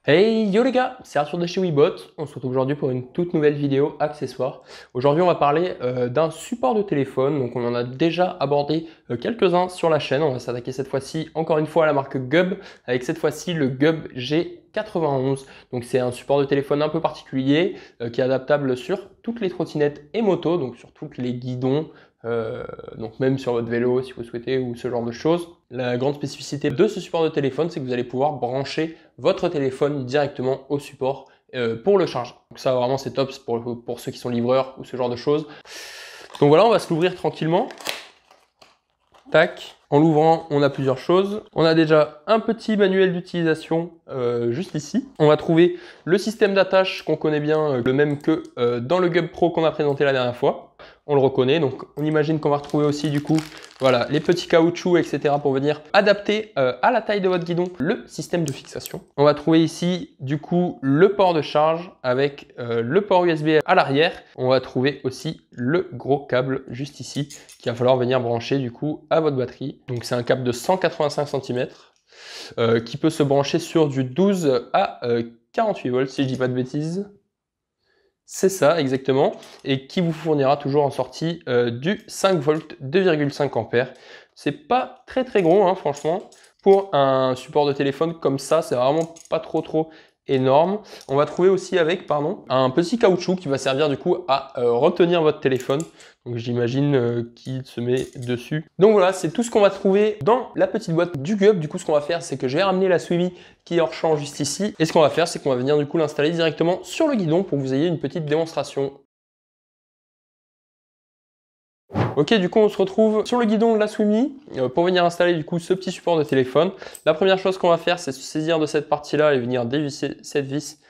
Hey yo les gars, c'est Arthur de chez Webot. On se retrouve aujourd'hui pour une toute nouvelle vidéo accessoire. Aujourd'hui on va parler d'un support de téléphone. Donc on en a déjà abordé quelques-uns sur la chaîne. On va s'attaquer cette fois-ci encore une fois à la marque Gub, avec cette fois-ci le Gub G91. Donc c'est un support de téléphone un peu particulier qui est adaptable sur toutes les trottinettes et motos, donc sur tous les guidons, donc même sur votre vélo si vous souhaitez ou ce genre de choses. La grande spécificité de ce support de téléphone, c'est que vous allez pouvoir brancher votre téléphone directement au support pour le charger. Donc ça vraiment c'est top pour ceux qui sont livreurs ou ce genre de choses. Donc voilà, on va se l'ouvrir tranquillement. Tac. En l'ouvrant, on a plusieurs choses. On a déjà un petit manuel d'utilisation juste ici. On va trouver le système d'attache qu'on connaît bien, le même que dans le Gub Pro qu'on a présenté la dernière fois. On le reconnaît, donc on imagine qu'on va retrouver aussi du coup voilà, les petits caoutchoucs, etc. pour venir adapter à la taille de votre guidon le système de fixation. On va trouver ici du coup le port de charge avec le port USB à l'arrière. On va trouver aussi le gros câble juste ici qu'il va falloir venir brancher du coup à votre batterie. Donc c'est un câble de 185 cm qui peut se brancher sur du 12 à 48 volts si je dis pas de bêtises. C'est ça, exactement, et qui vous fournira toujours en sortie du 5 volts 2,5 ampères. C'est pas très gros, hein, franchement. Pour un support de téléphone comme ça, c'est vraiment pas trop énorme. On va trouver aussi avec, un petit caoutchouc qui va servir du coup à retenir votre téléphone. Donc j'imagine qu'il se met dessus. Donc voilà, c'est tout ce qu'on va trouver dans la petite boîte du Gub. Du coup, ce qu'on va faire, c'est que je vais ramener la Swimi qui est hors champ juste ici. Et ce qu'on va faire, c'est qu'on va venir du coup l'installer directement sur le guidon pour que vous ayez une petite démonstration. Ok, du coup on se retrouve sur le guidon de la Swimi pour venir installer du coup ce petit support de téléphone. La première chose qu'on va faire, c'est se saisir de cette partie-là et venir dévisser cette vis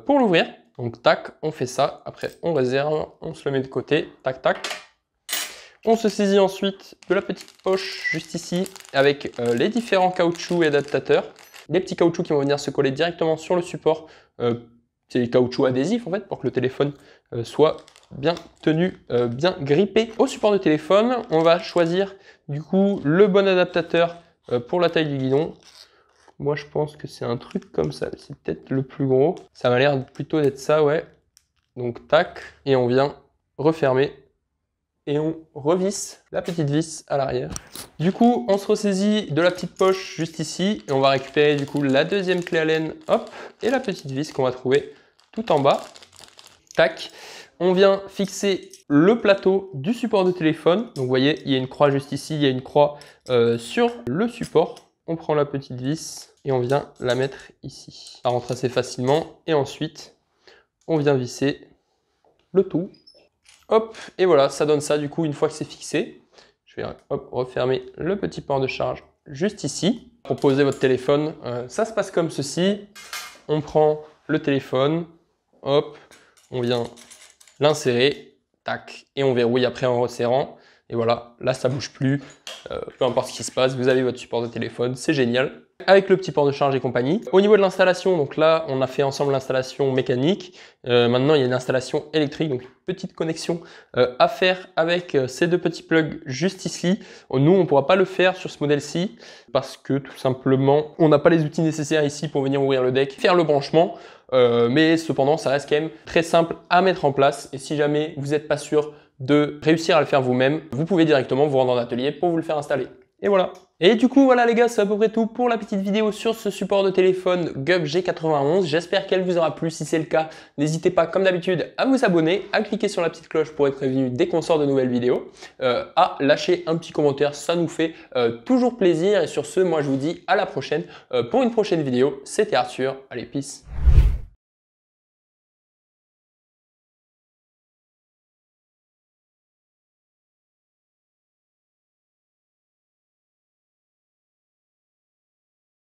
pour l'ouvrir. Donc tac, on fait ça. Après on réserve, on se le met de côté, tac tac. On se saisit ensuite de la petite poche juste ici avec les différents caoutchoucs et adaptateurs. Les petits caoutchoucs qui vont venir se coller directement sur le support. C'est des caoutchoucs adhésifs en fait pour que le téléphone soit bien tenu, bien grippé au support de téléphone. On va choisir du coup le bon adaptateur pour la taille du guidon. Moi je pense que c'est un truc comme ça, c'est peut-être le plus gros. Ça m'a l'air plutôt d'être ça, ouais. Donc tac, et on vient refermer et on revisse la petite vis à l'arrière. Du coup, on se ressaisit de la petite poche juste ici et on va récupérer du coup la deuxième clé Allen, hop, et la petite vis qu'on va trouver tout en bas. Tac. On vient fixer le plateau du support de téléphone. Donc vous voyez, il y a une croix juste ici, il y a une croix sur le support. On prend la petite vis et on vient la mettre ici. Ça rentre assez facilement et ensuite, on vient visser le tout. Hop, et voilà, ça donne ça du coup une fois que c'est fixé. Je vais hop, refermer le petit port de charge juste ici. Pour poser votre téléphone, ça se passe comme ceci. On prend le téléphone, hop, on vient l'insérer, tac, et on verrouille après en resserrant. Et voilà, là ça bouge plus, peu importe ce qui se passe, vous avez votre support de téléphone, c'est génial. Avec le petit port de charge et compagnie. Au niveau de l'installation, donc là on a fait ensemble l'installation mécanique. Maintenant il y a une installation électrique, donc une petite connexion à faire avec ces deux petits plugs juste ici. Nous on ne pourra pas le faire sur ce modèle-ci parce que tout simplement on n'a pas les outils nécessaires ici pour venir ouvrir le deck, faire le branchement. Mais cependant ça reste quand même très simple à mettre en place et si jamais vous n'êtes pas sûr de réussir à le faire vous-même, vous pouvez directement vous rendre en atelier pour vous le faire installer. Et voilà. Et du coup, voilà les gars, c'est à peu près tout pour la petite vidéo sur ce support de téléphone Gub G91. J'espère qu'elle vous aura plu. Si c'est le cas, n'hésitez pas, comme d'habitude, à vous abonner, à cliquer sur la petite cloche pour être prévenu dès qu'on sort de nouvelles vidéos, à lâcher un petit commentaire, ça nous fait toujours plaisir. Et sur ce, moi je vous dis à la prochaine pour une prochaine vidéo. C'était Arthur, allez, peace.